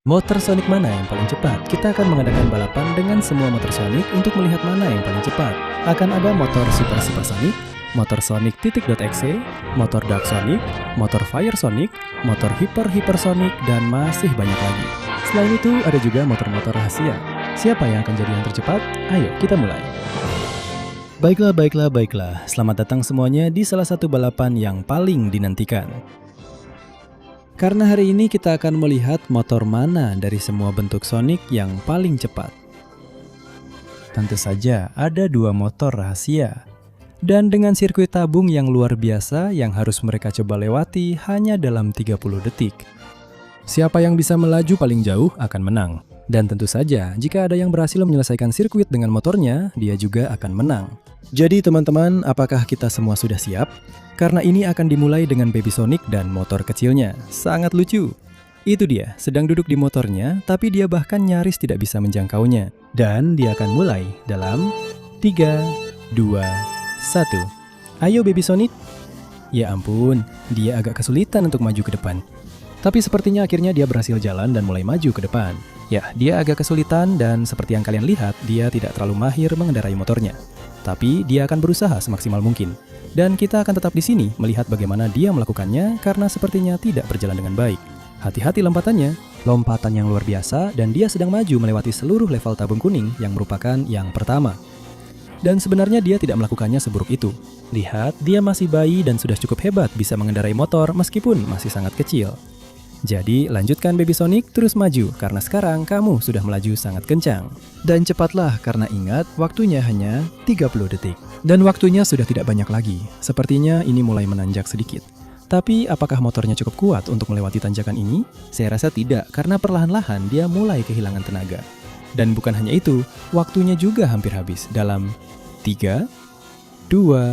Motor Sonic mana yang paling cepat? Kita akan mengadakan balapan dengan semua motor Sonic untuk melihat mana yang paling cepat. Akan ada motor Super Sonic, motor Sonic .exe, motor Dark Sonic, motor Fire Sonic, motor Hyper Sonic, dan masih banyak lagi. Selain itu, ada juga motor-motor rahasia. Siapa yang akan jadi yang tercepat? Ayo, kita mulai. Baiklah. Selamat datang semuanya di salah satu balapan yang paling dinantikan. Karena hari ini kita akan melihat motor mana dari semua bentuk Sonic yang paling cepat. Tentu saja ada dua motor rahasia. Dan dengan sirkuit tabung yang luar biasa yang harus mereka coba lewati hanya dalam 30 detik. Siapa yang bisa melaju paling jauh akan menang. Dan tentu saja, jika ada yang berhasil menyelesaikan sirkuit dengan motornya, dia juga akan menang. Jadi teman-teman, apakah kita semua sudah siap? Karena ini akan dimulai dengan Baby Sonic dan motor kecilnya. Sangat lucu. Itu dia, sedang duduk di motornya, tapi dia bahkan nyaris tidak bisa menjangkaunya. Dan dia akan mulai dalam 3, 2, 1. Ayo Baby Sonic. Ya ampun, dia agak kesulitan untuk maju ke depan. Tapi sepertinya akhirnya dia berhasil jalan dan mulai maju ke depan. Ya, dia agak kesulitan dan seperti yang kalian lihat, dia tidak terlalu mahir mengendarai motornya. Tapi dia akan berusaha semaksimal mungkin. Dan kita akan tetap di sini melihat bagaimana dia melakukannya karena sepertinya tidak berjalan dengan baik. Hati-hati lompatannya. Lompatan yang luar biasa dan dia sedang maju melewati seluruh level tabung kuning yang merupakan yang pertama. Dan sebenarnya dia tidak melakukannya seburuk itu. Lihat, dia masih bayi dan sudah cukup hebat bisa mengendarai motor meskipun masih sangat kecil. Jadi, lanjutkan Baby Sonic terus maju karena sekarang kamu sudah melaju sangat kencang. Dan cepatlah karena ingat waktunya hanya 30 detik. Dan waktunya sudah tidak banyak lagi. Sepertinya ini mulai menanjak sedikit. Tapi apakah motornya cukup kuat untuk melewati tanjakan ini? Saya rasa tidak karena perlahan-lahan dia mulai kehilangan tenaga. Dan bukan hanya itu, waktunya juga hampir habis dalam 3, 2,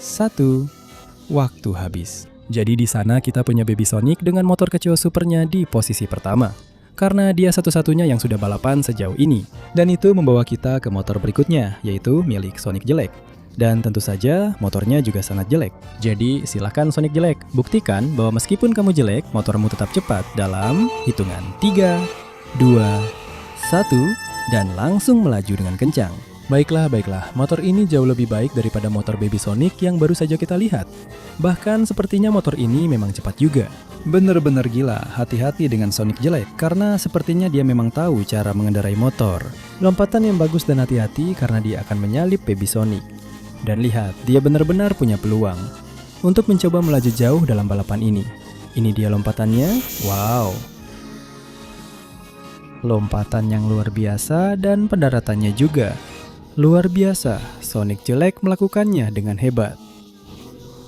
1, waktu habis. Jadi di sana kita punya Baby Sonic dengan motor kecil supernya di posisi pertama. Karena dia satu-satunya yang sudah balapan sejauh ini. Dan itu membawa kita ke motor berikutnya, yaitu milik Sonic jelek. Dan tentu saja motornya juga sangat jelek. Jadi silahkan Sonic jelek, buktikan bahwa meskipun kamu jelek, motormu tetap cepat dalam hitungan 3, 2, 1, dan langsung melaju dengan kencang. Baiklah, motor ini jauh lebih baik daripada motor Baby Sonic yang baru saja kita lihat. Bahkan sepertinya motor ini memang cepat juga. Bener-bener gila, hati-hati dengan Sonic jelek karena sepertinya dia memang tahu cara mengendarai motor. Lompatan yang bagus dan hati-hati karena dia akan menyalip Baby Sonic. Dan lihat, dia benar-benar punya peluang untuk mencoba melaju jauh dalam balapan ini. Ini dia lompatannya, wow. Lompatan yang luar biasa dan pendaratannya juga. Luar biasa, Sonic jelek melakukannya dengan hebat.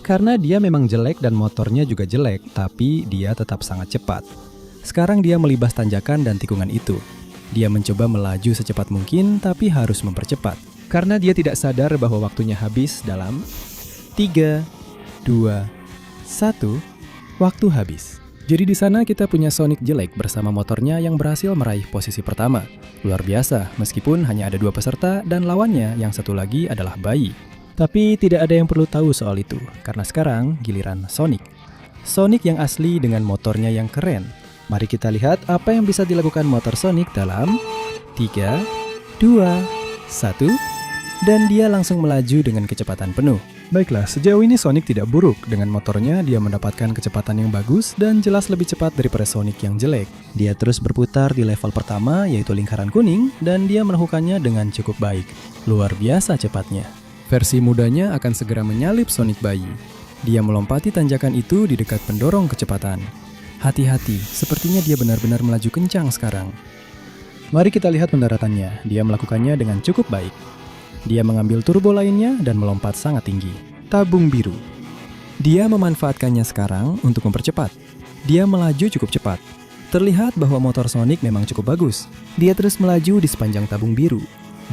Karena dia memang jelek dan motornya juga jelek, tapi dia tetap sangat cepat. Sekarang dia melibas tanjakan dan tikungan itu. Dia mencoba melaju secepat mungkin, tapi harus mempercepat. Karena dia tidak sadar bahwa waktunya habis dalam 3, 2, 1, waktu habis. Jadi di sana kita punya Sonic jelek bersama motornya yang berhasil meraih posisi pertama. Luar biasa, meskipun hanya ada 2 peserta dan lawannya yang satu lagi adalah bayi. Tapi tidak ada yang perlu tahu soal itu, karena sekarang giliran Sonic. Sonic yang asli dengan motornya yang keren. Mari kita lihat apa yang bisa dilakukan motor Sonic dalam 3, 2, 1, dan dia langsung melaju dengan kecepatan penuh. Baiklah, sejauh ini Sonic tidak buruk. Dengan motornya, dia mendapatkan kecepatan yang bagus dan jelas lebih cepat daripada Sonic yang jelek. Dia terus berputar di level pertama, yaitu lingkaran kuning, dan dia melakukannya dengan cukup baik. Luar biasa cepatnya. Versi mudanya akan segera menyalip Sonic bayi. Dia melompati tanjakan itu di dekat pendorong kecepatan. Hati-hati, sepertinya dia benar-benar melaju kencang sekarang. Mari kita lihat pendaratannya. Dia melakukannya dengan cukup baik. Dia mengambil turbo lainnya dan melompat sangat tinggi. Tabung biru. Dia memanfaatkannya sekarang untuk mempercepat. Dia melaju cukup cepat. Terlihat bahwa motor Sonic memang cukup bagus. Dia terus melaju di sepanjang tabung biru.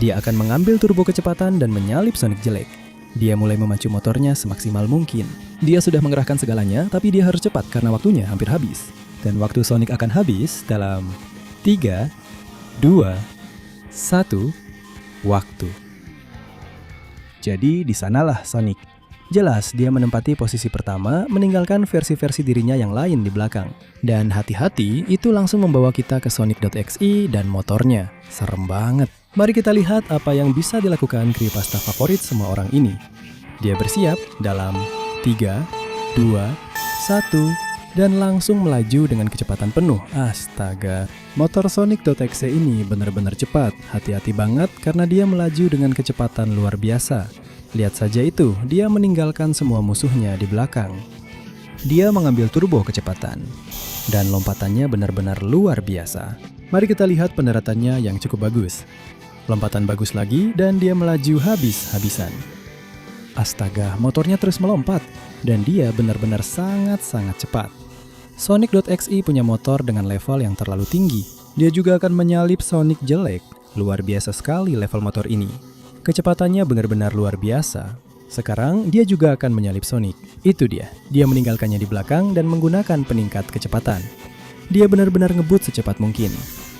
Dia akan mengambil turbo kecepatan dan menyalip Sonic jelek. Dia mulai memacu motornya semaksimal mungkin. Dia sudah mengerahkan segalanya, tapi dia harus cepat karena waktunya hampir habis. Dan waktu Sonic akan habis dalam 3, 2, 1, waktu. Jadi di sanalah Sonic. Jelas dia menempati posisi pertama, meninggalkan versi-versi dirinya yang lain di belakang. Dan hati-hati, itu langsung membawa kita ke Sonic.exe dan motornya. Serem banget. Mari kita lihat apa yang bisa dilakukan creepypasta favorit semua orang ini. Dia bersiap dalam 3, 2, 1, dan langsung melaju dengan kecepatan penuh. Astaga, motor Sonic.exe ini benar-benar cepat. Hati-hati banget karena dia melaju dengan kecepatan luar biasa. Lihat saja itu, dia meninggalkan semua musuhnya di belakang. Dia mengambil turbo kecepatan, dan lompatannya benar-benar luar biasa. Mari kita lihat pendaratannya yang cukup bagus. Lompatan bagus lagi, dan dia melaju habis-habisan. Astaga, motornya terus melompat, dan dia benar-benar sangat-sangat cepat. Sonic.exe punya motor dengan level yang terlalu tinggi. Dia juga akan menyalip Sonic jelek. Luar biasa sekali level motor ini. Kecepatannya benar-benar luar biasa. Sekarang dia juga akan menyalip Sonic. Itu dia meninggalkannya di belakang dan menggunakan peningkat kecepatan. Dia benar-benar ngebut secepat mungkin.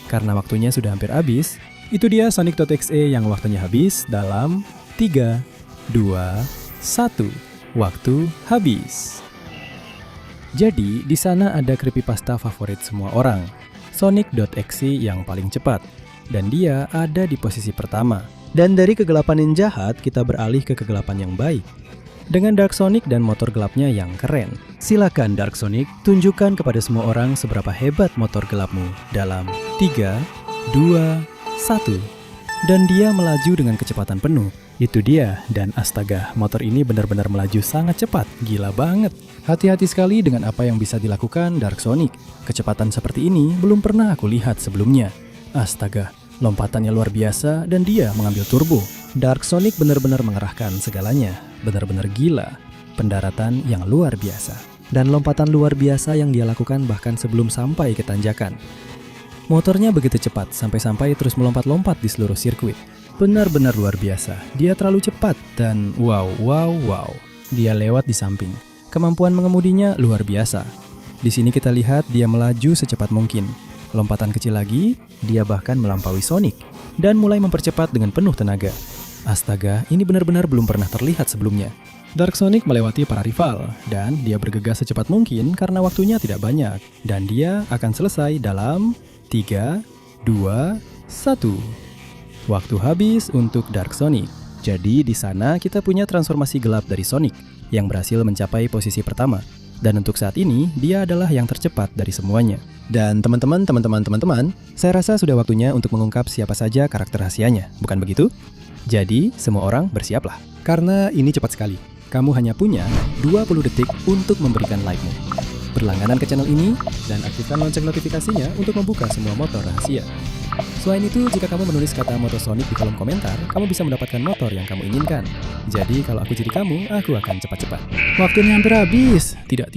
Karena waktunya sudah hampir habis, itu dia Sonic.exe yang waktunya habis dalam 3, 2, 1. Waktu habis. Jadi, di sana ada creepypasta favorit semua orang. Sonic.exe yang paling cepat. Dan dia ada di posisi pertama. Dan dari kegelapan yang jahat, kita beralih ke kegelapan yang baik. Dengan Dark Sonic dan motor gelapnya yang keren. Silakan Dark Sonic, tunjukkan kepada semua orang seberapa hebat motor gelapmu. Dalam 3, 2, 1. Dan dia melaju dengan kecepatan penuh. Itu dia, dan astaga, motor ini benar-benar melaju sangat cepat. Gila banget. Hati-hati sekali dengan apa yang bisa dilakukan Dark Sonic. Kecepatan seperti ini belum pernah aku lihat sebelumnya. Astaga, lompatannya luar biasa dan dia mengambil turbo. Dark Sonic benar-benar mengerahkan segalanya. Benar-benar gila. Pendaratan yang luar biasa. Dan lompatan luar biasa yang dia lakukan bahkan sebelum sampai ke tanjakan. Motornya begitu cepat sampai-sampai terus melompat-lompat di seluruh sirkuit. Benar-benar luar biasa. Dia terlalu cepat dan wow. Dia lewat di samping. Kemampuan mengemudinya luar biasa. Di sini kita lihat dia melaju secepat mungkin. Lompatan kecil lagi, dia bahkan melampaui Sonic dan mulai mempercepat dengan penuh tenaga. Astaga, ini benar-benar belum pernah terlihat sebelumnya. Dark Sonic melewati para rival dan dia bergegas secepat mungkin karena waktunya tidak banyak. Dan dia akan selesai dalam 3, 2, 1. Waktu habis untuk Dark Sonic. Jadi di sana kita punya transformasi gelap dari Sonic yang berhasil mencapai posisi pertama. Dan untuk saat ini, dia adalah yang tercepat dari semuanya. Dan teman-teman, saya rasa sudah waktunya untuk mengungkap siapa saja karakter rahasianya, bukan begitu? Jadi, semua orang bersiaplah. Karena ini cepat sekali. Kamu hanya punya 20 detik untuk memberikan like-mu. Berlangganan ke channel ini, dan aktifkan lonceng notifikasinya untuk membuka semua motor rahasia. Selain itu, jika kamu menulis kata motor Sonic di kolom komentar, kamu bisa mendapatkan motor yang kamu inginkan. Jadi, kalau aku jadi kamu, aku akan cepat-cepat. Waktunya hampir habis. Tidak.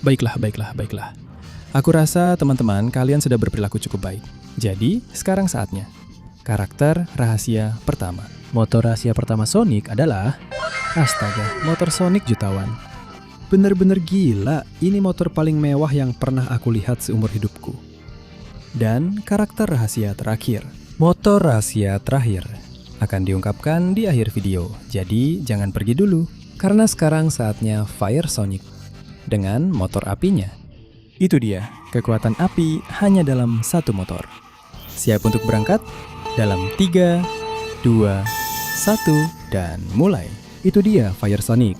Baiklah. Aku rasa teman-teman kalian sudah berperilaku cukup baik. Jadi, sekarang saatnya. Karakter rahasia pertama. Motor rahasia pertama Sonic adalah... Astaga, motor Sonic jutawan. Bener-bener gila, ini motor paling mewah yang pernah aku lihat seumur hidupku. Dan karakter rahasia terakhir. Motor rahasia terakhir akan diungkapkan di akhir video. Jadi jangan pergi dulu, karena sekarang saatnya Fire Sonic dengan motor apinya. Itu dia, kekuatan api hanya dalam satu motor. Siap untuk berangkat? Dalam 3, 2, 1, dan mulai. Itu dia Fire Sonic.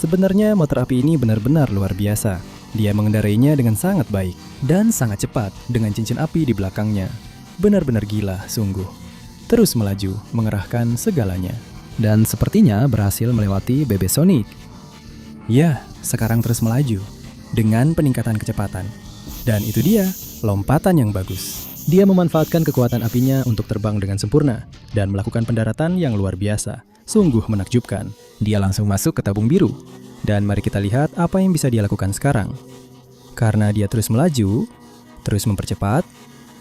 Sebenarnya motor api ini benar-benar luar biasa. Dia mengendarainya dengan sangat baik dan sangat cepat dengan cincin api di belakangnya. Benar-benar gila, sungguh. Terus melaju, mengerahkan segalanya. Dan sepertinya berhasil melewati BB Sonic. Ya, sekarang terus melaju dengan peningkatan kecepatan. Dan itu dia, lompatan yang bagus. Dia memanfaatkan kekuatan apinya untuk terbang dengan sempurna dan melakukan pendaratan yang luar biasa. Sungguh menakjubkan. Dia langsung masuk ke tabung biru. Dan mari kita lihat apa yang bisa dia lakukan sekarang. Karena dia terus melaju, terus mempercepat,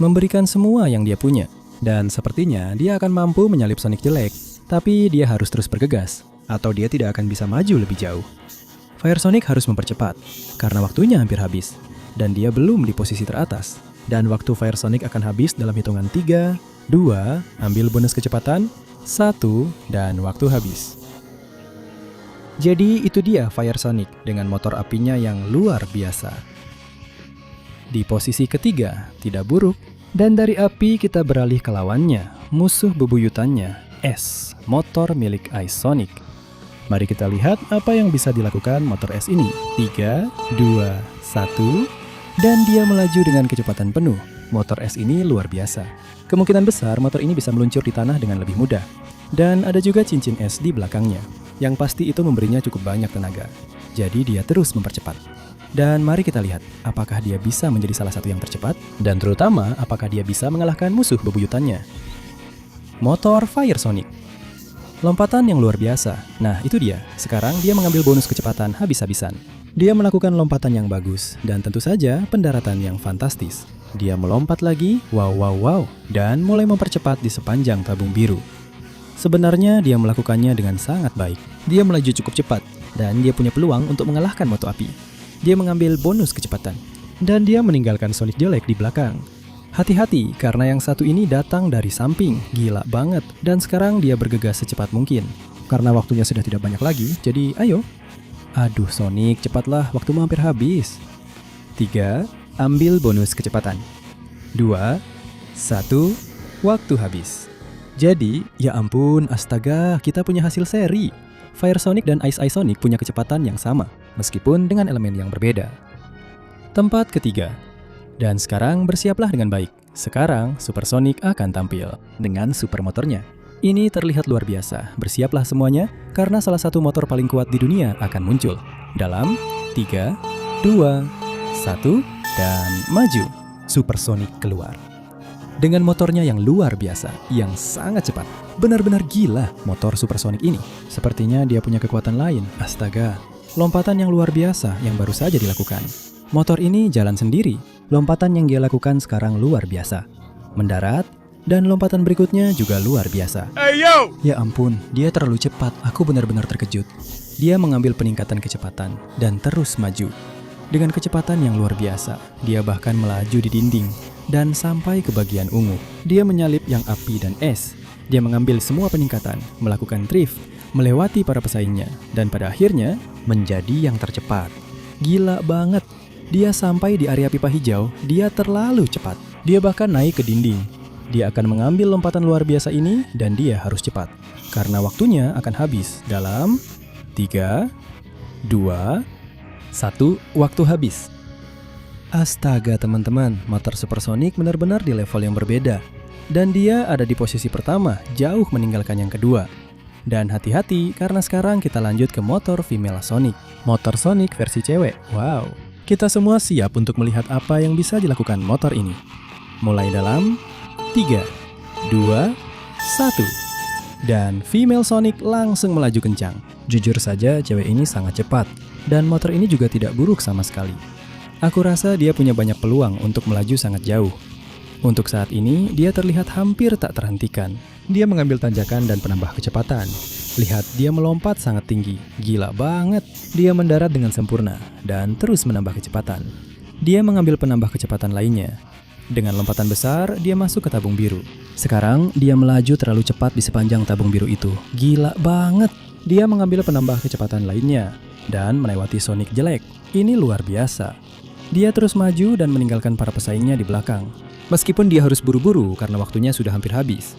memberikan semua yang dia punya. Dan sepertinya dia akan mampu menyalip Sonic jelek. Tapi dia harus terus bergegas, atau dia tidak akan bisa maju lebih jauh. Fire Sonic harus mempercepat, karena waktunya hampir habis. Dan dia belum di posisi teratas. Dan waktu Fire Sonic akan habis dalam hitungan 3, 2, ambil bonus kecepatan, 1, dan waktu habis. Jadi itu dia Fire Sonic dengan motor apinya yang luar biasa. Di posisi ketiga, tidak buruk. Dan dari api kita beralih ke lawannya, musuh bebuyutannya, S, motor milik Ice Sonic. Mari kita lihat apa yang bisa dilakukan motor S ini. 3, 2, 1, dan dia melaju dengan kecepatan penuh. Motor S ini luar biasa. Kemungkinan besar motor ini bisa meluncur di tanah dengan lebih mudah. Dan ada juga cincin S di belakangnya. Yang pasti itu memberinya cukup banyak tenaga. Jadi dia terus mempercepat. Dan mari kita lihat, apakah dia bisa menjadi salah satu yang tercepat? Dan terutama, apakah dia bisa mengalahkan musuh bebuyutannya? Motor Fire Sonic. Lompatan yang luar biasa. Nah, itu dia. Sekarang dia mengambil bonus kecepatan habis-habisan. Dia melakukan lompatan yang bagus, dan tentu saja pendaratan yang fantastis. Dia melompat lagi, wow, dan mulai mempercepat di sepanjang tabung biru. Sebenarnya dia melakukannya dengan sangat baik. Dia melaju cukup cepat, dan dia punya peluang untuk mengalahkan moto api. Dia mengambil bonus kecepatan, dan dia meninggalkan Sonic jelek di belakang. Hati-hati, karena yang satu ini datang dari samping, gila banget, dan sekarang dia bergegas secepat mungkin. Karena waktunya sudah tidak banyak lagi, jadi ayo. Aduh Sonic, cepatlah, waktumu hampir habis. 3, ambil bonus kecepatan. 2, 1, waktu habis. Jadi, ya ampun, astaga, kita punya hasil seri. Fire Sonic dan Ice Sonic punya kecepatan yang sama, meskipun dengan elemen yang berbeda. Tempat ketiga. Dan sekarang bersiaplah dengan baik. Sekarang Super Sonic akan tampil dengan super motornya. Ini terlihat luar biasa. Bersiaplah semuanya, karena salah satu motor paling kuat di dunia akan muncul. Dalam 3, 2, 1, dan maju. Super Sonic keluar. Dengan motornya yang luar biasa, yang sangat cepat. Benar-benar gila motor Super Sonic ini. Sepertinya dia punya kekuatan lain. Astaga, lompatan yang luar biasa yang baru saja dilakukan. Motor ini jalan sendiri. Lompatan yang dia lakukan sekarang luar biasa. Mendarat, dan lompatan berikutnya juga luar biasa. Ya ampun, dia terlalu cepat. Aku benar-benar terkejut. Dia mengambil peningkatan kecepatan dan terus maju. Dengan kecepatan yang luar biasa, dia bahkan melaju di dinding dan sampai ke bagian ungu. Dia menyalip yang api dan es. Dia mengambil semua peningkatan, melakukan drift, melewati para pesaingnya, dan pada akhirnya menjadi yang tercepat. Gila banget. Dia sampai di area pipa hijau, dia terlalu cepat. Dia bahkan naik ke dinding. Dia akan mengambil lompatan luar biasa ini dan dia harus cepat. Karena waktunya akan habis dalam 3, 2, 1, waktu habis. Astaga teman-teman, motor Super Sonic benar-benar di level yang berbeda. Dan dia ada di posisi pertama, jauh meninggalkan yang kedua. Dan hati-hati, karena sekarang kita lanjut ke motor Female Sonic. Motor Sonic versi cewek, wow. Kita semua siap untuk melihat apa yang bisa dilakukan motor ini. Mulai dalam 3, 2, 1. Dan Female Sonic langsung melaju kencang. Jujur saja cewek ini sangat cepat. Dan motor ini juga tidak buruk sama sekali. Aku rasa dia punya banyak peluang untuk melaju sangat jauh. Untuk saat ini, dia terlihat hampir tak terhentikan. Dia mengambil tanjakan dan penambah kecepatan. Lihat, dia melompat sangat tinggi. Gila banget. Dia mendarat dengan sempurna dan terus menambah kecepatan. Dia mengambil penambah kecepatan lainnya. Dengan lompatan besar, dia masuk ke tabung biru. Sekarang, dia melaju terlalu cepat di sepanjang tabung biru itu. Gila banget. Dia mengambil penambah kecepatan lainnya dan melewati Sonic jelek. Ini luar biasa. Dia terus maju dan meninggalkan para pesaingnya di belakang. Meskipun dia harus buru-buru karena waktunya sudah hampir habis.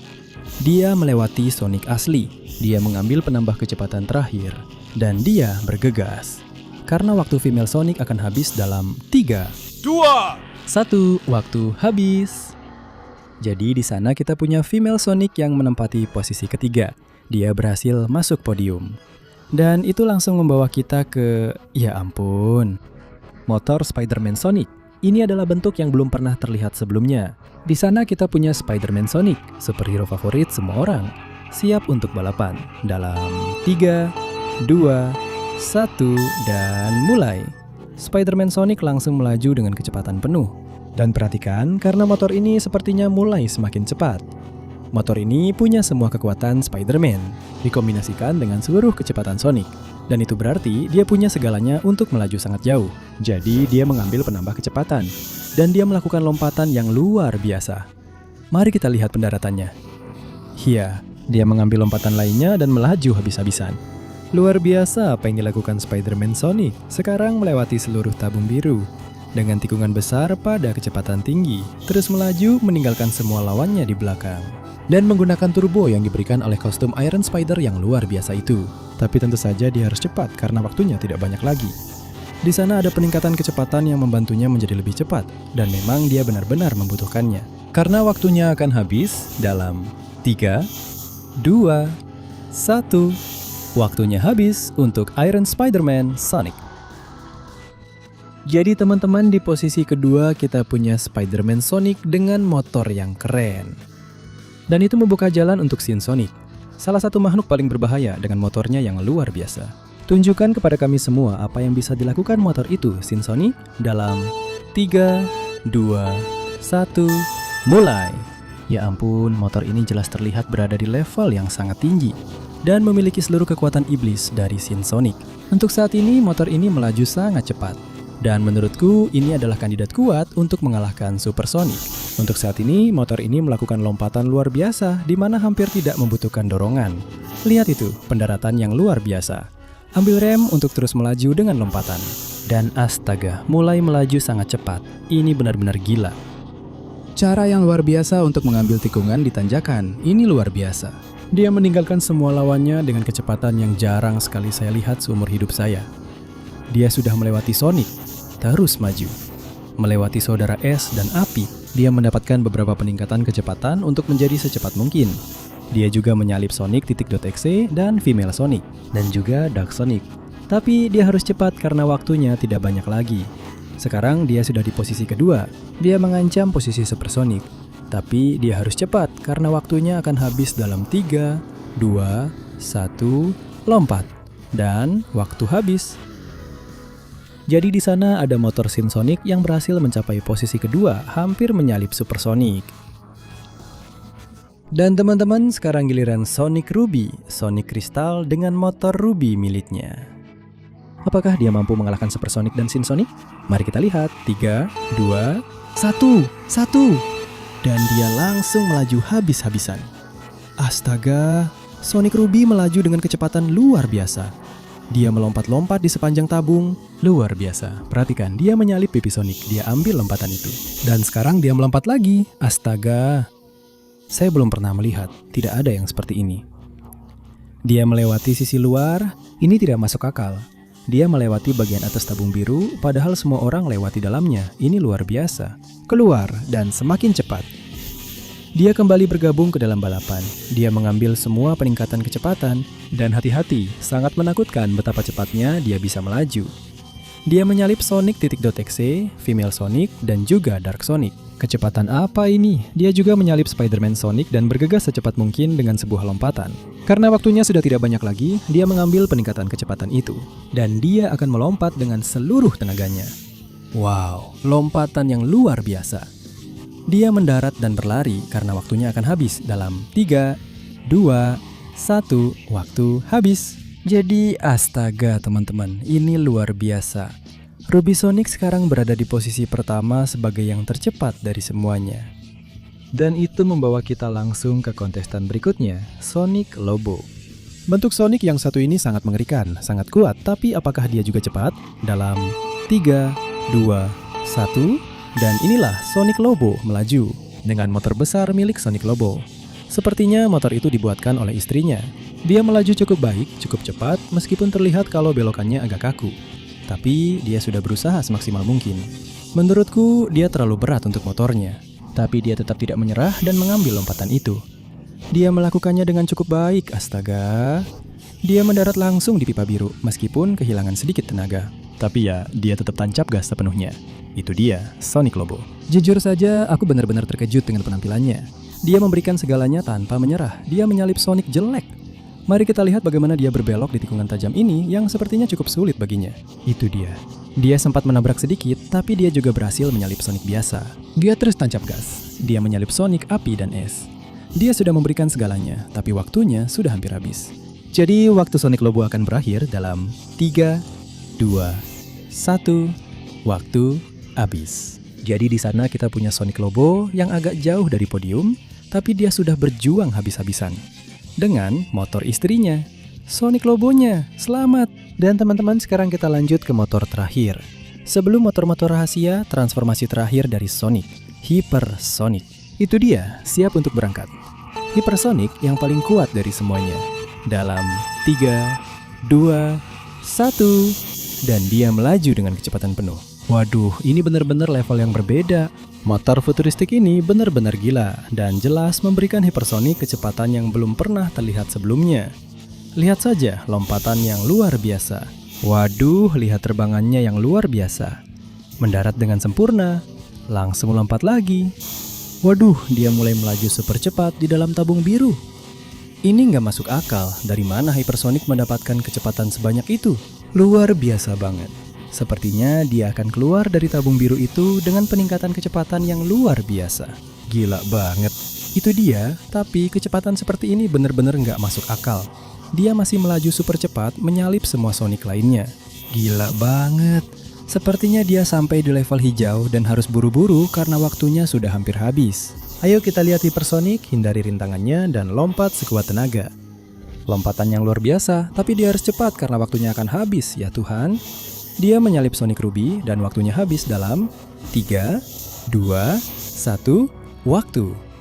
Dia melewati Sonic asli. Dia mengambil penambah kecepatan terakhir. Dan dia bergegas. Karena waktu Female Sonic akan habis dalam 3, 2, 1, waktu habis. Jadi di sana kita punya Female Sonic yang menempati posisi ketiga. Dia berhasil masuk podium. Dan itu langsung membawa kita ke, ya ampun, motor Spider-Man Sonic. Ini adalah bentuk yang belum pernah terlihat sebelumnya. Di sana kita punya Spider-Man Sonic, superhero favorit semua orang. Siap untuk balapan. Dalam 3, 2, 1, dan mulai. Spider-Man Sonic langsung melaju dengan kecepatan penuh. Dan perhatikan, karena motor ini sepertinya mulai semakin cepat. Motor ini punya semua kekuatan Spider-Man, dikombinasikan dengan seluruh kecepatan Sonic. Dan itu berarti dia punya segalanya untuk melaju sangat jauh. Jadi dia mengambil penambah kecepatan. Dan dia melakukan lompatan yang luar biasa. Mari kita lihat pendaratannya. Iya, dia mengambil lompatan lainnya dan melaju habis-habisan. Luar biasa apa yang dilakukan Spider-Man Sonic, sekarang melewati seluruh tabung biru. Dengan tikungan besar pada kecepatan tinggi, terus melaju meninggalkan semua lawannya di belakang. Dan menggunakan turbo yang diberikan oleh kostum Iron Spider yang luar biasa itu. Tapi tentu saja dia harus cepat karena waktunya tidak banyak lagi. Di sana ada peningkatan kecepatan yang membantunya menjadi lebih cepat, dan memang dia benar-benar membutuhkannya. Karena waktunya akan habis dalam 3, 2, 1. Waktunya habis untuk Iron Spider-Man Sonic. Jadi teman-teman, di posisi kedua kita punya Spider-Man Sonic dengan motor yang keren. Dan itu membuka jalan untuk Shin Sonic, salah satu makhluk paling berbahaya dengan motornya yang luar biasa. Tunjukkan kepada kami semua apa yang bisa dilakukan motor itu, Shin Sonic, dalam 3, 2, 1, mulai. Ya ampun, motor ini jelas terlihat berada di level yang sangat tinggi dan memiliki seluruh kekuatan iblis dari Shin Sonic. Untuk saat ini, motor ini melaju sangat cepat. Dan menurutku, ini adalah kandidat kuat untuk mengalahkan Super Sonic. Untuk saat ini, motor ini melakukan lompatan luar biasa di mana hampir tidak membutuhkan dorongan. Lihat itu, pendaratan yang luar biasa. Ambil rem untuk terus melaju dengan lompatan. Dan astaga, mulai melaju sangat cepat. Ini benar-benar gila. Cara yang luar biasa untuk mengambil tikungan di tanjakan, ini luar biasa. Dia meninggalkan semua lawannya dengan kecepatan yang jarang sekali saya lihat seumur hidup saya. Dia sudah melewati Sonic, terus maju. Melewati saudara S dan Api, dia mendapatkan beberapa peningkatan kecepatan untuk menjadi secepat mungkin. Dia juga menyalip Sonic .exe dan Female Sonic, dan juga Dark Sonic. Tapi dia harus cepat karena waktunya tidak banyak lagi. Sekarang dia sudah di posisi kedua, dia mengancam posisi Super Sonic. Tapi dia harus cepat karena waktunya akan habis dalam 3, 2, 1, lompat. Dan waktu habis. Jadi di sana ada motor Shin Sonic yang berhasil mencapai posisi kedua, hampir menyalip Super Sonic. Dan teman-teman, sekarang giliran Sonic Ruby, Sonic Crystal dengan motor Ruby miliknya. Apakah dia mampu mengalahkan Super Sonic dan Shin Sonic? Mari kita lihat. 3, 2, 1. Dan dia langsung melaju habis-habisan. Astaga, Sonic Ruby melaju dengan kecepatan luar biasa. Dia melompat-lompat di sepanjang tabung. Luar biasa. Perhatikan, dia menyalip Baby Sonic. Dia ambil lompatan itu. Dan sekarang dia melompat lagi. Astaga. Saya belum pernah melihat. Tidak ada yang seperti ini. Dia melewati sisi luar. Ini tidak masuk akal. Dia melewati bagian atas tabung biru, padahal semua orang lewati dalamnya. Ini luar biasa. Keluar, dan semakin cepat. Dia kembali bergabung ke dalam balapan. Dia mengambil semua peningkatan kecepatan. Dan hati-hati, sangat menakutkan betapa cepatnya dia bisa melaju. Dia menyalip Sonic .exe, Female Sonic, dan juga Dark Sonic. Kecepatan apa ini? Dia juga menyalip Spider-Man Sonic dan bergegas secepat mungkin dengan sebuah lompatan. Karena waktunya sudah tidak banyak lagi, dia mengambil peningkatan kecepatan itu. Dan dia akan melompat dengan seluruh tenaganya. Wow, lompatan yang luar biasa. Dia mendarat dan berlari karena waktunya akan habis dalam 3, 2, 1, waktu habis. Jadi astaga teman-teman, ini luar biasa. Ruby Sonic sekarang berada di posisi pertama sebagai yang tercepat dari semuanya. Dan itu membawa kita langsung ke kontestan berikutnya, Sonic Lobo. Bentuk Sonic yang satu ini sangat mengerikan, sangat kuat, tapi apakah dia juga cepat? Dalam 3, 2, 1... Dan inilah Sonic Lobo melaju dengan motor besar milik Sonic Lobo. Sepertinya motor itu dibuatkan oleh istrinya. Dia melaju cukup baik, cukup cepat, meskipun terlihat kalau belokannya agak kaku. Tapi dia sudah berusaha semaksimal mungkin. Menurutku, dia terlalu berat untuk motornya. Tapi dia tetap tidak menyerah dan mengambil lompatan itu. Dia melakukannya dengan cukup baik, astaga. Dia mendarat langsung di pipa biru, meskipun kehilangan sedikit tenaga. Tapi ya, dia tetap tancap gas sepenuhnya. Itu dia, Sonic Lobo. Jujur saja, aku benar-benar terkejut dengan penampilannya. Dia memberikan segalanya tanpa menyerah. Dia menyalip Sonic jelek. Mari kita lihat bagaimana dia berbelok di tikungan tajam ini yang sepertinya cukup sulit baginya. Itu dia. Dia sempat menabrak sedikit, tapi dia juga berhasil menyalip Sonic biasa. Dia terus tancap gas. Dia menyalip Sonic, Api, dan S. Dia sudah memberikan segalanya, tapi waktunya sudah hampir habis. Jadi, waktu Sonic Lobo akan berakhir dalam 3, 2, 1, waktu habis. Jadi di sana kita punya Sonic Lobo yang agak jauh dari podium, tapi dia sudah berjuang habis-habisan dengan motor istrinya. Sonic Lobonya, selamat! Dan teman-teman, sekarang kita lanjut ke motor terakhir. Sebelum motor-motor rahasia, transformasi terakhir dari Sonic, Hypersonic. Itu dia, siap untuk berangkat. Hypersonic yang paling kuat dari semuanya. Dalam 3, 2, 1, dan dia melaju dengan kecepatan penuh. Waduh, ini benar-benar level yang berbeda. Motor futuristik ini benar-benar gila dan jelas memberikan Hypersonic kecepatan yang belum pernah terlihat sebelumnya. Lihat saja lompatan yang luar biasa. Waduh, lihat terbangannya yang luar biasa. Mendarat dengan sempurna, langsung lompat lagi. Waduh, dia mulai melaju super cepat di dalam tabung biru. Ini nggak masuk akal, dari mana Hypersonic mendapatkan kecepatan sebanyak itu? Luar biasa banget. Sepertinya dia akan keluar dari tabung biru itu dengan peningkatan kecepatan yang luar biasa. Gila banget. Itu dia, tapi kecepatan seperti ini benar-benar nggak masuk akal. Dia masih melaju super cepat menyalip semua Sonic lainnya. Gila banget. Sepertinya dia sampai di level hijau dan harus buru-buru karena waktunya sudah hampir habis. Ayo kita lihat Hypersonic, hindari rintangannya dan lompat sekuat tenaga. Lompatan yang luar biasa, tapi dia harus cepat karena waktunya akan habis, ya Tuhan. Dia menyalip Sonic Ruby dan waktunya habis dalam 3, 2, 1, waktu.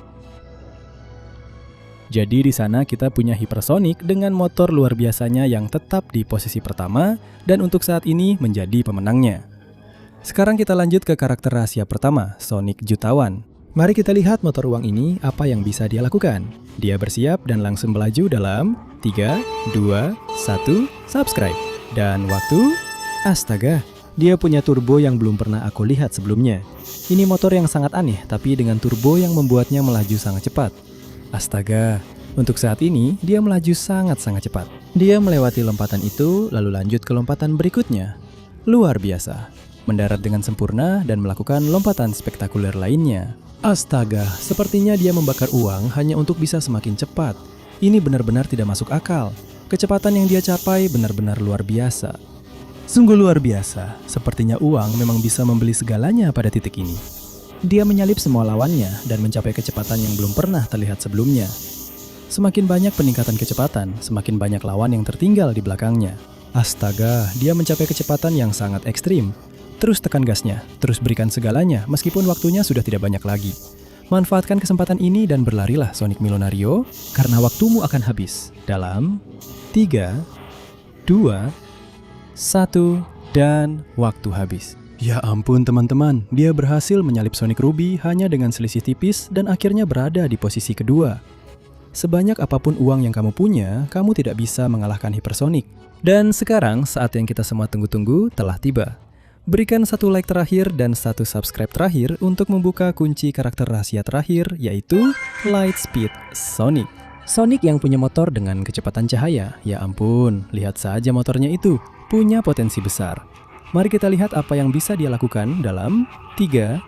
Jadi di sana kita punya Hypersonic dengan motor luar biasanya yang tetap di posisi pertama dan untuk saat ini menjadi pemenangnya. Sekarang kita lanjut ke karakter rahasia pertama, Sonic Jutawan. Mari kita lihat motor uang ini apa yang bisa dia lakukan. Dia bersiap dan langsung melaju dalam 3, 2, 1, subscribe. Dan waktu, astaga, dia punya turbo yang belum pernah aku lihat sebelumnya. Ini motor yang sangat aneh tapi dengan turbo yang membuatnya melaju sangat cepat. Astaga, untuk saat ini dia melaju sangat-sangat cepat. Dia melewati lompatan itu lalu lanjut ke lompatan berikutnya. Luar biasa. Mendarat dengan sempurna dan melakukan lompatan spektakuler lainnya. Astaga, sepertinya dia membakar uang hanya untuk bisa semakin cepat. Ini benar-benar tidak masuk akal. Kecepatan yang dia capai benar-benar luar biasa. Sungguh luar biasa, sepertinya uang memang bisa membeli segalanya pada titik ini. Dia menyalip semua lawannya dan mencapai kecepatan yang belum pernah terlihat sebelumnya. Semakin banyak peningkatan kecepatan, semakin banyak lawan yang tertinggal di belakangnya. Astaga, dia mencapai kecepatan yang sangat ekstrim. Terus tekan gasnya, terus berikan segalanya meskipun waktunya sudah tidak banyak lagi. Manfaatkan kesempatan ini dan berlarilah Sonic Milonario, karena waktumu akan habis. Dalam 3, 2, 1, dan waktu habis. Ya ampun teman-teman, dia berhasil menyalip Sonic Ruby hanya dengan selisih tipis dan akhirnya berada di posisi kedua. Sebanyak apapun uang yang kamu punya, kamu tidak bisa mengalahkan Hypersonic. Dan sekarang saat yang kita semua tunggu-tunggu telah tiba. Berikan 1 like terakhir dan 1 subscribe terakhir untuk membuka kunci karakter rahasia terakhir, yaitu Lightspeed Sonic. Sonic yang punya motor dengan kecepatan cahaya. Ya ampun, lihat saja motornya itu, punya potensi besar. Mari kita lihat apa yang bisa dia lakukan dalam 3,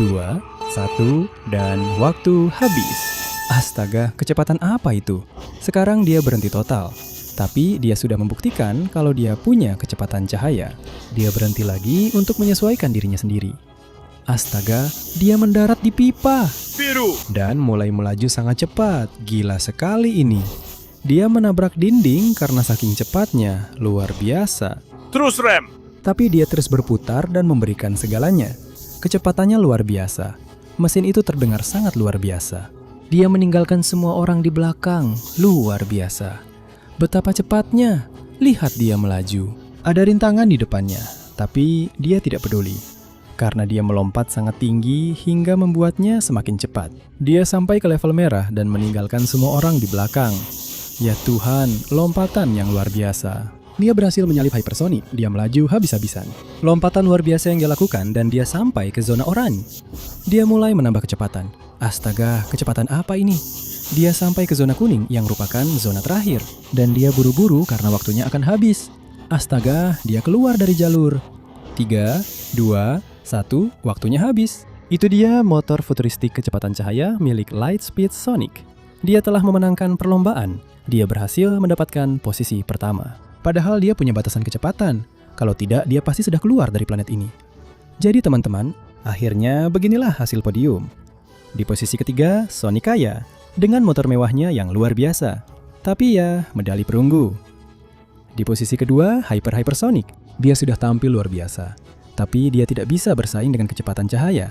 2, 1, dan waktu habis. Astaga, kecepatan apa itu? Sekarang dia berhenti total. Tapi dia sudah membuktikan kalau dia punya kecepatan cahaya. Dia berhenti lagi untuk menyesuaikan dirinya sendiri. Astaga, dia mendarat di pipa. Biru. Dan mulai melaju sangat cepat. Gila sekali ini. Dia menabrak dinding karena saking cepatnya. Luar biasa. Terus rem. Tapi dia terus berputar dan memberikan segalanya. Kecepatannya luar biasa. Mesin itu terdengar sangat luar biasa. Dia meninggalkan semua orang di belakang. Luar biasa. Betapa cepatnya. Lihat dia melaju. Ada rintangan di depannya, tapi dia tidak peduli. Karena dia melompat sangat tinggi hingga membuatnya semakin cepat. Dia sampai ke level merah dan meninggalkan semua orang di belakang. Ya Tuhan, lompatan yang luar biasa. Dia berhasil menyalip Hypersonic, dia melaju habis-habisan. Lompatan luar biasa yang dia lakukan dan dia sampai ke zona oranye. Dia mulai menambah kecepatan. Astaga, kecepatan apa ini? Dia sampai ke zona kuning yang merupakan zona terakhir. Dan dia buru-buru karena waktunya akan habis. Astaga, dia keluar dari jalur. 3, 2, 1, waktunya habis. Itu dia motor futuristik kecepatan cahaya milik Lightspeed Sonic. Dia telah memenangkan perlombaan. Dia berhasil mendapatkan posisi pertama. Padahal dia punya batasan kecepatan. Kalau tidak, dia pasti sudah keluar dari planet ini. Jadi teman-teman, akhirnya beginilah hasil podium. Di posisi ketiga, Sonic Kaya, dengan motor mewahnya yang luar biasa. Tapi ya, medali perunggu. Di posisi kedua, Hypersonic. Dia sudah tampil luar biasa, tapi dia tidak bisa bersaing dengan kecepatan cahaya.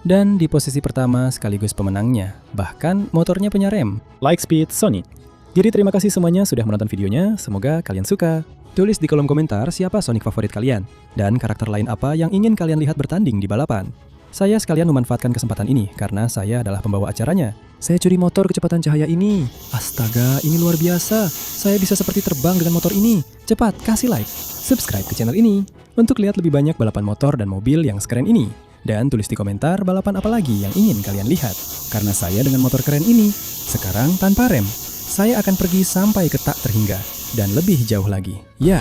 Dan di posisi pertama sekaligus pemenangnya, bahkan motornya punya rem. Lightspeed Sonic. Jadi terima kasih semuanya sudah menonton videonya, semoga kalian suka. Tulis di kolom komentar siapa Sonic favorit kalian, dan karakter lain apa yang ingin kalian lihat bertanding di balapan. Saya sekalian memanfaatkan kesempatan ini karena saya adalah pembawa acaranya. Saya curi motor kecepatan cahaya ini. Astaga, ini luar biasa. Saya bisa seperti terbang dengan motor ini. Cepat, kasih like, subscribe ke channel ini untuk lihat lebih banyak balapan motor dan mobil yang sekeren ini. Dan tulis di komentar balapan apa lagi yang ingin kalian lihat. Karena saya dengan motor keren ini, sekarang tanpa rem, saya akan pergi sampai ke tak terhingga dan lebih jauh lagi. Ya.